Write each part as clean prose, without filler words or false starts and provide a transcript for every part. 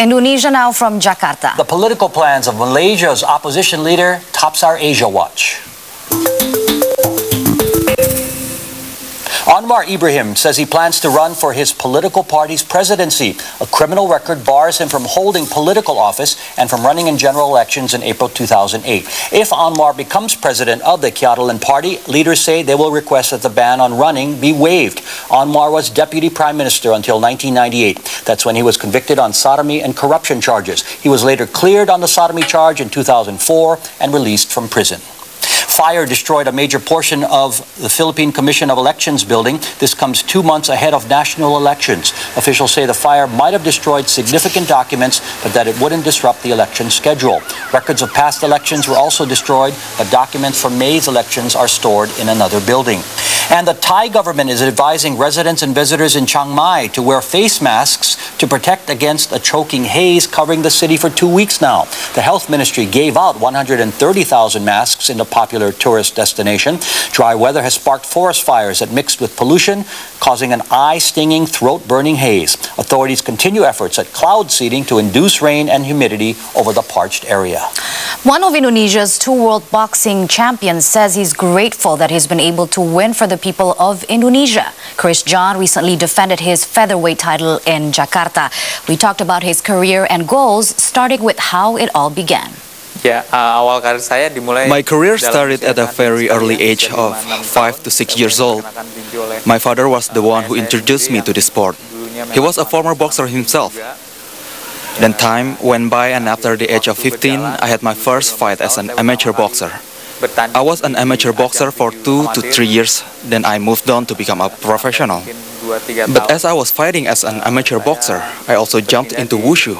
Indonesia now from Jakarta. The political plans of Malaysia's opposition leader tops our Asia Watch. Anwar Ibrahim says he plans to run for his political party's presidency. A criminal record bars him from holding political office and from running in general elections in April 2008. If Anwar becomes president of the Kiatalan party, leaders say they will request that the ban on running be waived. Anwar was deputy prime minister until 1998. That's when he was convicted on sodomy and corruption charges. He was later cleared on the sodomy charge in 2004 and released from prison. Fire destroyed a major portion of the Philippine Commission of Elections building. This comes 2 months ahead of national elections. Officials say the fire might have destroyed significant documents, but that it wouldn't disrupt the election schedule. Records of past elections were also destroyed, but documents from May's elections are stored in another building. And the Thai government is advising residents and visitors in Chiang Mai to wear face masks to protect against a choking haze covering the city for 2 weeks now. The health ministry gave out 130,000 masks in the popular tourist destination. Dry weather has sparked forest fires that mixed with pollution, causing an eye-stinging, throat-burning haze. Authorities continue efforts at cloud seeding to induce rain and humidity over the parched area. One of Indonesia's 2 world boxing champions says he's grateful that he's been able to win for the people of Indonesia. Chris John recently defended his featherweight title in Jakarta. We talked about his career and goals, starting with how it all began. My career started at a very early age of 5 to 6 years old. My father was the one who introduced me to the sport. He was a former boxer himself. Then time went by, and after the age of 15, I had my first fight as an amateur boxer. I was an amateur boxer for 2 to 3 years, then I moved on to become a professional. But as I was fighting as an amateur boxer, I also jumped into wushu,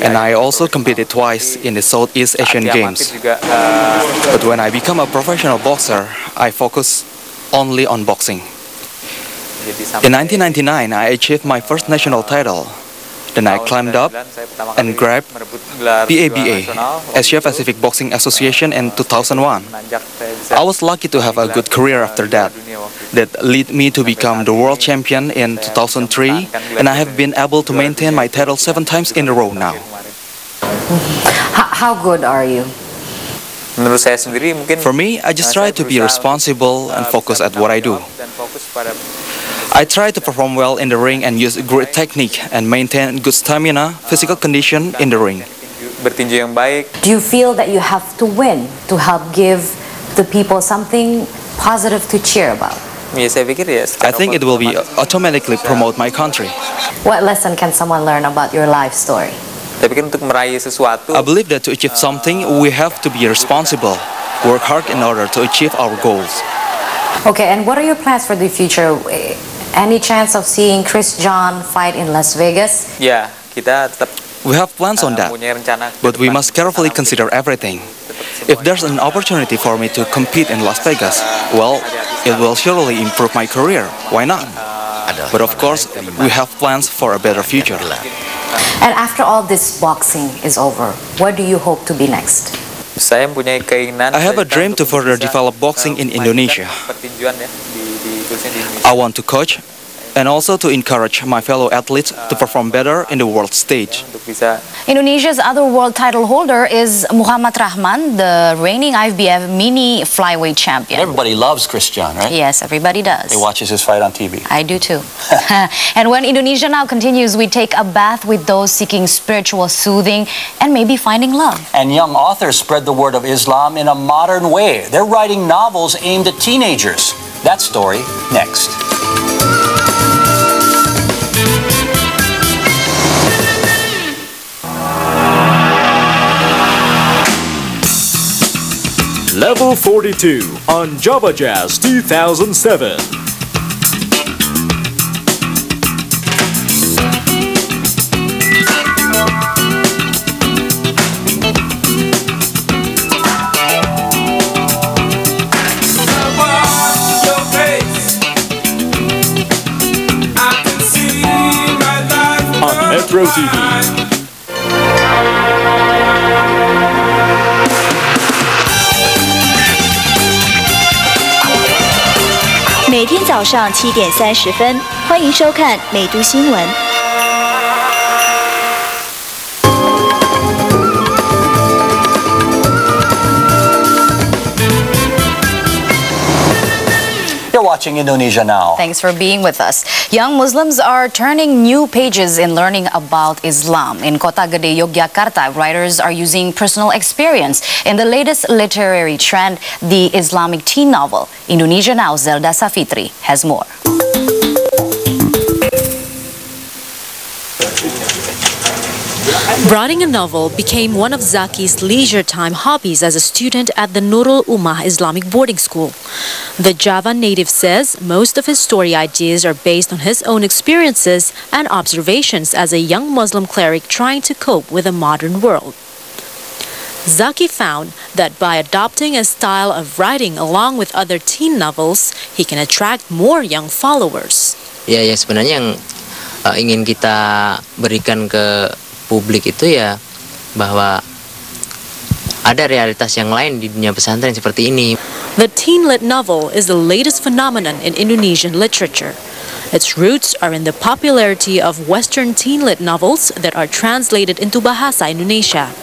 and I also competed twice in the Southeast Asian Games. But when I became a professional boxer, I focused only on boxing. In 1999, I achieved my first national title. Then I climbed up and grabbed PABA, Asia Pacific Boxing Association, in 2001. I was lucky to have a good career after that. That led me to become the world champion in 2003, and I have been able to maintain my title 7 times in a row now. How good are you? For me, I just try to be responsible and focus at what I do. I try to perform well in the ring and use great technique and maintain good stamina, physical condition in the ring. Do you feel that you have to win to help give the people something positive to cheer about? I think it will be automatically promote my country. What lesson can someone learn about your life story? I believe that to achieve something, we have to be responsible, work hard in order to achieve our goals. Okay, and what are your plans for the future? Any chance of seeing Chris John fight in Las Vegas? We have plans on that, but we must carefully consider everything. If there's an opportunity for me to compete in Las Vegas, well, it will surely improve my career. Why not? But of course, we have plans for a better future. And after all this boxing is over, what do you hope to be next? I have a dream to further develop boxing in Indonesia. I want to coach and also to encourage my fellow athletes to perform better in the world stage. Indonesia's other world title holder is Muhammad Rahman, the reigning IFBF mini flyweight champion. Everybody loves Chris John, right? Yes, everybody does. He watches his fight on TV. I do too. And when Indonesia Now continues, we take a bath with those seeking spiritual soothing and maybe finding love. And young authors spread the word of Islam in a modern way. They're writing novels aimed at teenagers. That story next. Level 42 on Java Jazz 2007. On Metro TV. 每天早上7点30分，欢迎收看《美都新闻》。watching Indonesia Now. Thanks for being with us. Young Muslims are turning new pages in learning about Islam. In Kota Gede, Yogyakarta, writers are using personal experience in the latest literary trend, the Islamic teen novel. Indonesia Now's Zelda Safitri has more. Writing a novel became one of Zaki's leisure time hobbies as a student at the Nurul Ummah Islamic boarding school. The Java native says most of his story ideas are based on his own experiences and observations as a young Muslim cleric trying to cope with a modern world. Zaki found that by adopting a style of writing along with other teen novels, he can attract more young followers. Ya sebenarnya yang ingin kita berikan ke publik itu ya bahwa ada realitas yang lain di dunia pesantren seperti ini. The teen-lit novel is the latest phenomenon in Indonesian literature. Its roots are in the popularity of Western teen-lit novels that are translated into Bahasa Indonesia.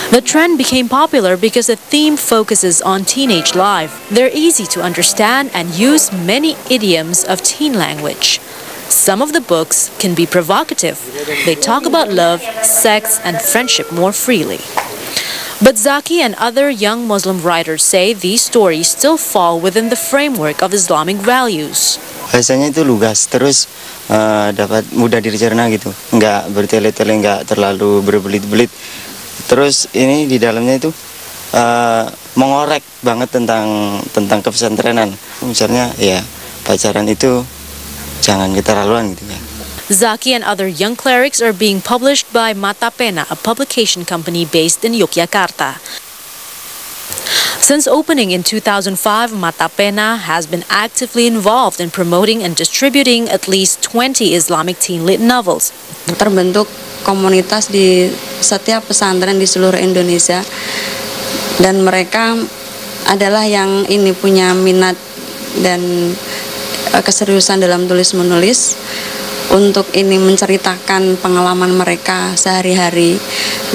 The trend became popular because the theme focuses on teenage life. They're easy to understand and use many idioms of teen language. Some of the books can be provocative. They talk about love, sex, and friendship more freely. But Zaki and other young Muslim writers say these stories still fall within the framework of Islamic values. Bahasanya itu lugas, terus dapat mudah dicerna gitu, nggak bertele-tele, nggak terlalu berbelit-belit. Terus ini di dalamnya itu mengorek banget tentang kepesantrenan. Misalnya ya pacaran itu jangan keterlaluan gitu ya. Zaki and other young clerics are being published by Matapena, a publication company based in Yogyakarta. Since opening in 2005, Matapena has been actively involved in promoting and distributing at least 20 Islamic teen-lit novels. Terbentuk komunitas di setiap pesantren di seluruh Indonesia, dan mereka adalah yang ini punya minat dan keseriusan dalam tulis-menulis untuk ini menceritakan pengalaman mereka sehari-hari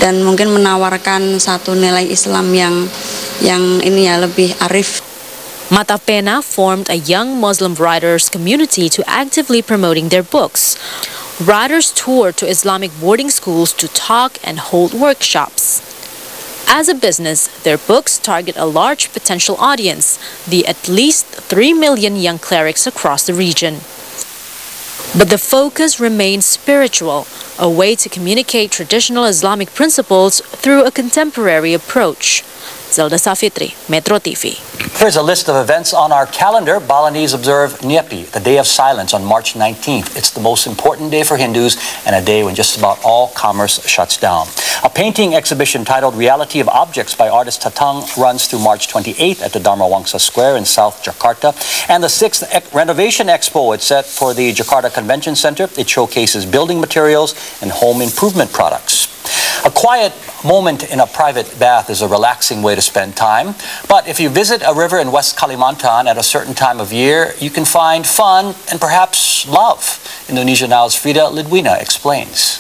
dan mungkin menawarkan satu nilai Islam yang ini ya lebih arif. Matapena formed a young Muslim writers community to actively promoting their books. Writers toured to Islamic boarding schools to talk and hold workshops. As a business, their books target a large potential audience, the at least 3 million young clerics across the region. But the focus remains spiritual, a way to communicate traditional Islamic principles through a contemporary approach. Zelda Safitri, Metro TV. Here's a list of events on our calendar. Balinese observe Nyepi, the Day of Silence, on March 19th. It's the most important day for Hindus and a day when just about all commerce shuts down. A painting exhibition titled Reality of Objects by artist Tatang runs through March 28th at the Dharma Wangsa Square in South Jakarta. And the 6th Renovation Expo is set for the Jakarta Convention Center. It showcases building materials and home improvement products. A quiet moment in a private bath is a relaxing way to spend time. But if you visit a river in West Kalimantan at a certain time of year, you can find fun and perhaps love. Indonesia Now's Frida Lidwina explains.